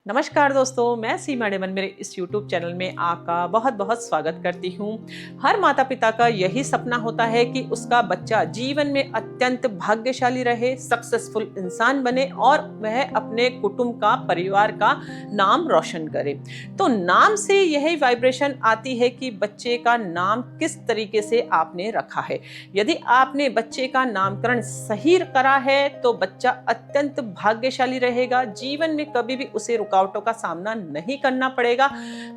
नमस्कार दोस्तों, मैं सीमा डेमन मेरे इस YouTube चैनल में आपका बहुत बहुत स्वागत करती हूँ। हर माता पिता का यही सपना होता है कि उसका बच्चा जीवन में अत्यंत भाग्यशाली रहे, सक्सेसफुल इंसान बने और वह अपने कुटुंब का, परिवार का नाम रोशन करे। तो नाम से यही वाइब्रेशन आती है कि बच्चे का नाम किस तरीके से आपने रखा है। यदि आपने बच्चे का नामकरण सही करा है तो बच्चा अत्यंत भाग्यशाली रहेगा, जीवन में कभी भी उसे रुकावटों का सामना नहीं करना पड़ेगा।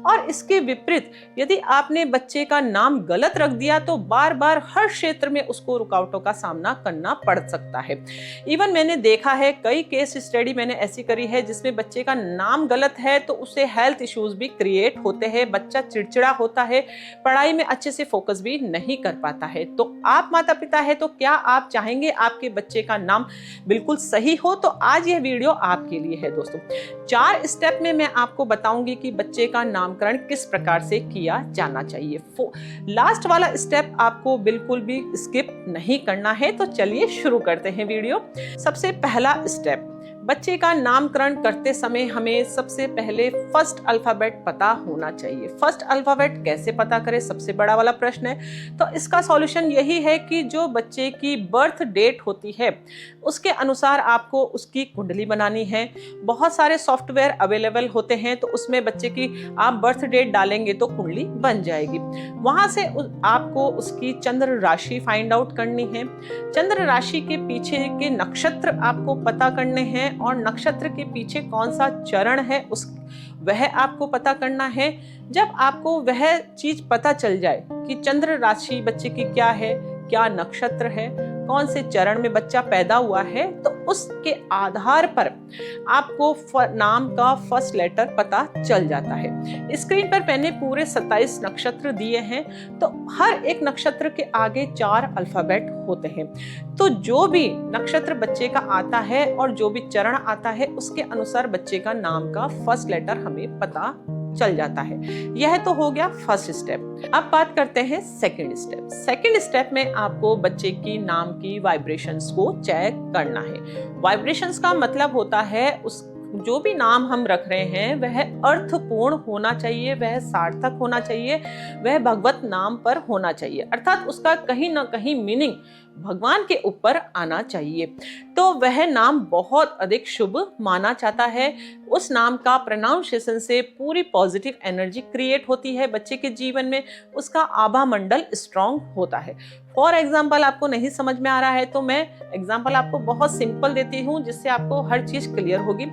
और इसके विपरीत यदि आपने बच्चे का नाम गलत रख दिया तो बार बार हर क्षेत्र में उसको रुकावटों का सामना करना पड़ सकता है। इवन मैंने देखा है, कई केस स्टडी मैंने ऐसी करी है जिसमें बच्चे का नाम गलत है तो उसे हेल्थ इश्यूज भी क्रिएट होते हैं, बच्चा चिड़चिड़ा होता है, पढ़ाई में अच्छे से फोकस भी नहीं कर पाता है। तो आप माता पिता है तो क्या आप चाहेंगे आपके बच्चे का नाम बिल्कुल सही हो? तो आज यह वीडियो आपके लिए है दोस्तों। 4 स्टेप में मैं आपको बताऊंगी कि बच्चे का नामकरण किस प्रकार से किया जाना चाहिए। लास्ट वाला स्टेप आपको बिल्कुल भी स्किप नहीं करना है। तो चलिए शुरू करते हैं वीडियो। सबसे पहला स्टेप, बच्चे का नामकरण करते समय हमें सबसे पहले फर्स्ट अल्फाबेट पता होना चाहिए। फर्स्ट अल्फाबेट कैसे पता करें, सबसे बड़ा वाला प्रश्न है। तो इसका सॉल्यूशन यही है कि जो बच्चे की बर्थ डेट होती है उसके अनुसार आपको उसकी कुंडली बनानी है। बहुत सारे सॉफ्टवेयर अवेलेबल होते हैं, तो उसमें बच्चे की आप बर्थ डेट डालेंगे तो कुंडली बन जाएगी। वहां से आपको उसकी चंद्र राशि फाइंड आउट करनी है। चंद्र राशि के पीछे के नक्षत्र आपको पता करने हैं और नक्षत्र के पीछे कौन सा चरण है वह आपको पता करना है। जब आपको वह चीज पता चल जाए कि चंद्र राशि बच्चे की क्या है, क्या नक्षत्र है, कौन से चरण में बच्चा पैदा हुआ है, तो उसके आधार पर आपको नाम का फर्स्ट लेटर पता चल जाता है। स्क्रीन पर मैंने पूरे 27 नक्षत्र दिए हैं, तो हर एक नक्षत्र के आगे 4 अल्फाबेट होते हैं। तो जो भी नक्षत्र बच्चे का आता है और जो भी चरण आता है उसके अनुसार बच्चे का नाम का फर्स्ट लेटर हमें पता चल जाता है। यह तो हो गया फर्स्ट स्टेप। अब बात करते हैं सेकंड स्टेप। सेकंड स्टेप में आपको बच्चे की नाम की वाइब्रेशंस को चेक करना है। वाइब्रेशंस का मतलब होता है उस जो भी नाम हम रख रहे हैं वह अर्थपूर्ण होना चाहिए, वह सार्थक होना चाहिए, वह भगवत नाम पर होना चाहिए, अर्थात उसका कहीं ना कहीं मीनिंग भगवान के ऊपर आना चाहिए। तो वह नाम बहुत अधिक शुभ माना जाता है। उस नाम का प्रोनाउंसिएशन से पूरी पॉजिटिव एनर्जी क्रिएट होती है बच्चे के जीवन में, उसका आभा मंडल स्ट्रांग होता है। फॉर एग्जाम्पल, आपको नहीं समझ में आ रहा है तो मैं एग्जाम्पल आपको बहुत सिंपल देती हूँ जिससे आपको हर चीज क्लियर होगी।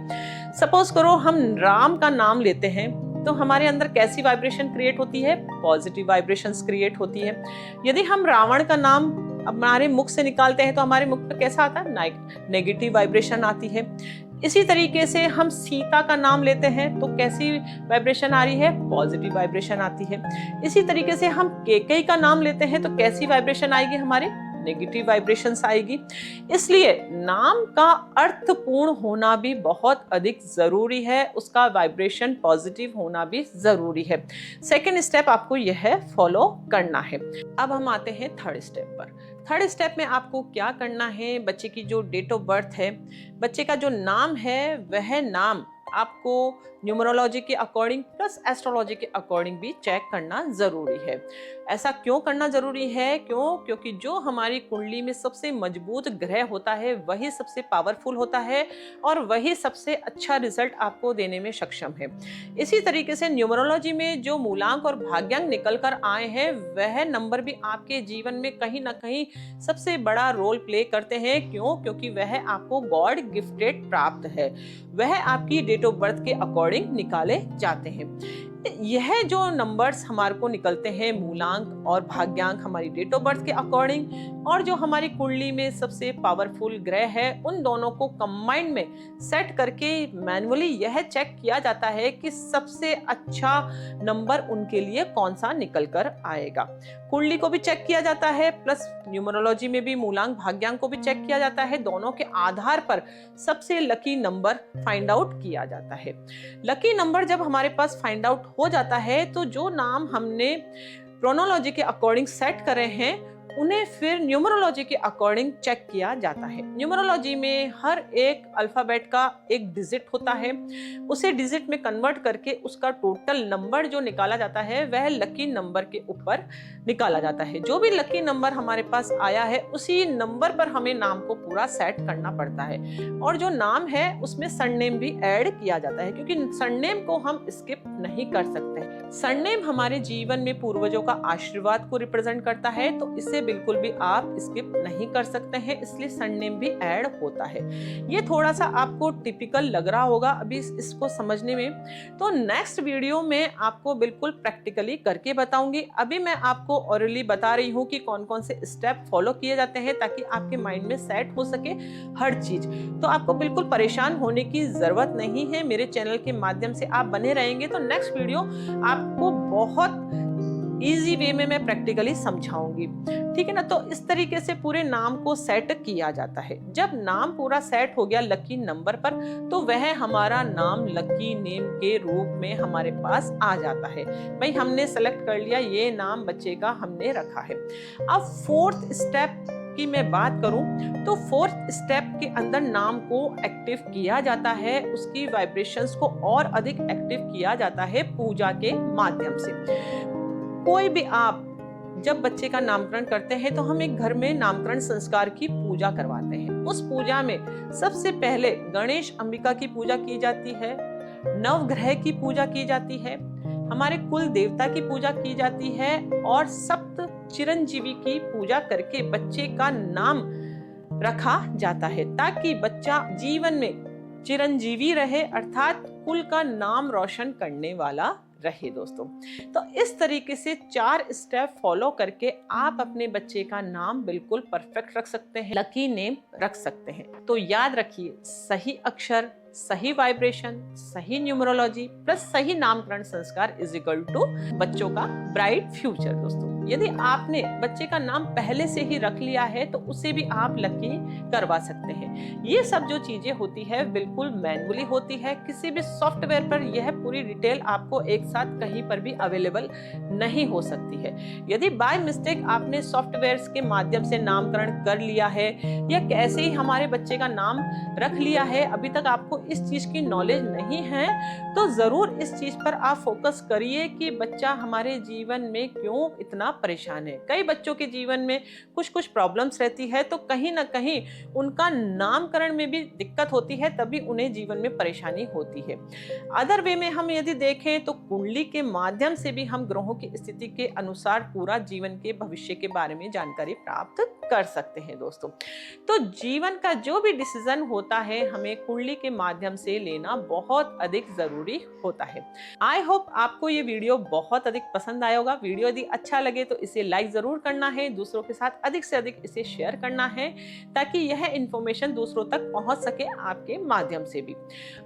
सपोज करो हम राम का नाम लेते हैं तो हमारे अंदर कैसी वाइब्रेशन क्रिएट होती है? पॉजिटिव वाइब्रेशंस क्रिएट होती है। यदि हम रावण का नाम हमारे मुख से निकालते हैं तो हमारे मुख पर कैसा आता है? नेगेटिव वाइब्रेशन आती है। इसी तरीके से हम सीता का नाम लेते हैं तो कैसी वाइब्रेशन आ रही है? पॉजिटिव वाइब्रेशन आती है। इसी तरीके से हम कैकेयी का नाम लेते हैं तो कैसी वाइब्रेशन आएगी? हमारे नेगेटिव वाइब्रेशंस आएगी। इसलिए नाम का अर्थपूर्ण होना भी बहुत अधिक जरूरी है, उसका वाइब्रेशन पॉजिटिव होना भी जरूरी है। सेकंड स्टेप आपको यह फॉलो करना है। अब हम आते हैं थर्ड स्टेप पर। थर्ड स्टेप में आपको क्या करना है? बच्चे की जो डेट ऑफ बर्थ है, बच्चे का जो नाम है, वह नाम आपको न्यूमरोलॉजी के अकॉर्डिंग प्लस एस्ट्रोलॉजी के अकॉर्डिंग भी चेक करना जरूरी है। ऐसा क्यों करना जरूरी है? क्योंकि जो हमारी कुंडली में सबसे मजबूत ग्रह होता है वही सबसे पावरफुल होता है और वही सबसे अच्छा रिजल्ट आपको देने में सक्षम है। इसी तरीके से न्यूमरोलॉजी में जो मूलांक और भाग्यांक निकल कर आए हैं वह नंबर भी आपके जीवन में कहीं ना कहीं सबसे बड़ा रोल प्ले करते हैं। क्योंकि वह आपको गॉड गिफ्टेड प्राप्त है, वह आपकी डेट ऑफ बर्थ के अकॉर्डिंग निकाले जाते हैं। यह जो नंबर्स हमारे को निकलते हैं, मूलांक और भाग्यांक हमारी डेट ऑफ बर्थ के अकॉर्डिंग, और जो हमारी कुंडली में सबसे पावरफुल ग्रह है, उन दोनों को कंबाइंड में सेट करके मैन्युअली यह चेक किया जाता है कि सबसे अच्छा नंबर उनके लिए कौन सा निकल कर आएगा। कुंडली को भी चेक किया जाता है प्लस न्यूमरोलॉजी में भी मूलांक भाग्यांक को भी चेक किया जाता है। दोनों के आधार पर सबसे लकी नंबर फाइंड आउट किया जाता है। लकी नंबर जब हमारे पास फाइंड आउट हो जाता है तो जो नाम हमने प्रोनोलॉजी के अकॉर्डिंग सेट करे हैं उन्हें फिर न्यूमरोलॉजी के अकॉर्डिंग चेक किया जाता है। न्यूमरोलॉजी में हर एक अल्फाबेट का एक डिजिट होता है, उसे डिजिट में कन्वर्ट करके उसका टोटल नंबर जो निकाला जाता है वह लकी नंबर के ऊपर निकाला जाता है। जो भी लकी नंबर हमारे पास आया है उसी नंबर पर हमें नाम को पूरा सेट करना पड़ता है, और जो नाम है उसमें सरनेम भी ऐड किया जाता है, क्योंकि सरनेम को हम स्किप नहीं कर सकते। सरनेम हमारे जीवन में पूर्वजों का आशीर्वाद को रिप्रेजेंट करता है, तो इसे बिल्कुल भी आप स्किप नहीं कर सकते हैं, इसलिए सरनेम भी ऐड होता है। ये थोड़ा सा आपको टिपिकल लग रहा होगा अभी इसको समझने में, तो नेक्स्ट वीडियो में आपको बिल्कुल प्रैक्टिकली करके बताऊंगी। अभी मैं आपको ऑरली बता रही हूँ कि कौन कौन से स्टेप फॉलो किए जाते हैं ताकि आपके माइंड में सेट हो सके हर चीज। तो आपको बिल्कुल परेशान होने की जरूरत नहीं है, मेरे चैनल के माध्यम से आप बने रहेंगे तो नेक्स्ट वीडियो आपको बहुत इजी वे में मैं प्रैक्टिकली समझाऊंगी, ठीक है ना। तो इस तरीके से पूरे नाम को सेट किया जाता है। जब नाम पूरा सेट हो गया लकी नंबर पर, तो वह हमारा नाम लकी नेम के रूप में हमारे पास आ जाता है। भाई हमने सेलेक्ट कर लिया, ये नाम बच्चे का हमने रखा है। अब फोर्थ स्टेप की मैं बात करूं तो फोर्थ स्टेप के अंदर नाम को एक्टिव किया जाता है, उसकी वाइब्रेशंस को और अधिक एक्टिव किया जाता है पूजा के माध्यम से। कोई भी आप जब बच्चे का नामकरण करते हैं तो हम एक घर में नामकरण संस्कार की पूजा करवाते हैं। उस पूजा में सबसे पहले गणेश अंबिका की पूजा की जाती है, नवग्रह की पूजा की जाती है, हमारे कुल देवता की पूजा की जाती है, और सप्त चिरंजीवी की पूजा करके बच्चे का नाम रखा जाता है ताकि बच्चा जीवन में चिरंजीवी रहे, अर्थात कुल का नाम रोशन करने वाला रहे दोस्तों। तो इस तरीके से 4 स्टेप फॉलो करके आप अपने बच्चे का नाम बिल्कुल परफेक्ट रख सकते हैं, लकी नेम रख सकते हैं। तो याद रखिए, सही अक्षर, सही वाइब्रेशन, सही न्यूमरोलॉजी प्लस सही नामकरण संस्कार इज इक्वल टू बच्चों का ब्राइट फ्यूचर। दोस्तों यदि आपने बच्चे का नाम पहले से ही रख लिया है तो उसे भी आप लकी करवा सकते हैं। ये सब जो चीजें होती है बिल्कुल मैनुअली होती है, किसी भी सॉफ्टवेयर पर यह पूरी डिटेल आपको एक साथ कहीं पर भी अवेलेबल नहीं हो सकती है। यदि बाय मिस्टेक आपने सॉफ्टवेयर के माध्यम से नामकरण कर लिया है या कैसे ही हमारे बच्चे का नाम रख लिया है, अभी तक आपको इस चीज की नॉलेज नहीं है, तो जरूर इस चीज पर आप फोकस करिए कि बच्चा हमारे जीवन में क्यों इतना परेशान है। कई बच्चों के जीवन में कुछ प्रॉब्लम्स रहती है, तो कहीं ना कहीं उनका नामकरण में भी दिक्कत होती है, तभी उन्हें जीवन में परेशानी होती है। अदर वे में हम यदि देखें तो कुंडली के माध्यम से भी हम ग्रहों की स्थिति के अनुसार पूरा जीवन के भविष्य के बारे में जानकारी प्राप्त कर सकते हैं दोस्तों। तो जीवन का जो भी डिसीजन होता है हमें कुंडली के माध्यम से लेना बहुत अधिक जरूरी होता है। आई होप आपको ये वीडियो बहुत अधिक पसंद आया होगा। वीडियो यदि अच्छा लगे तो इसे लाइक जरूर करना है, दूसरों के साथ अधिक से अधिक इसे शेयर करना है ताकि यह इंफॉर्मेशन दूसरों तक पहुंच सके आपके माध्यम से भी।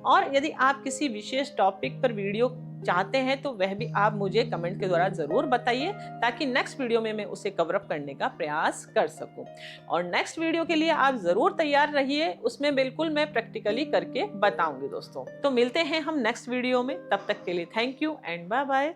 और यदि आप किसी विशेष टॉपिक पर वीडियो चाहते हैं तो वह भी आप मुझे कमेंट के द्वारा जरूर बताइए ताकि नेक्स्ट वीडियो में मैं उसे कवर अप करने का प्रयास कर सकूं। और नेक्स्ट वीडियो के लिए आप जरूर तैयार रहिए, उसमें बिल्कुल मैं प्रैक्टिकली करके बताऊंगी दोस्तों। तो मिलते हैं हम नेक्स्ट वीडियो में, तब तक के लिए thank you and bye bye.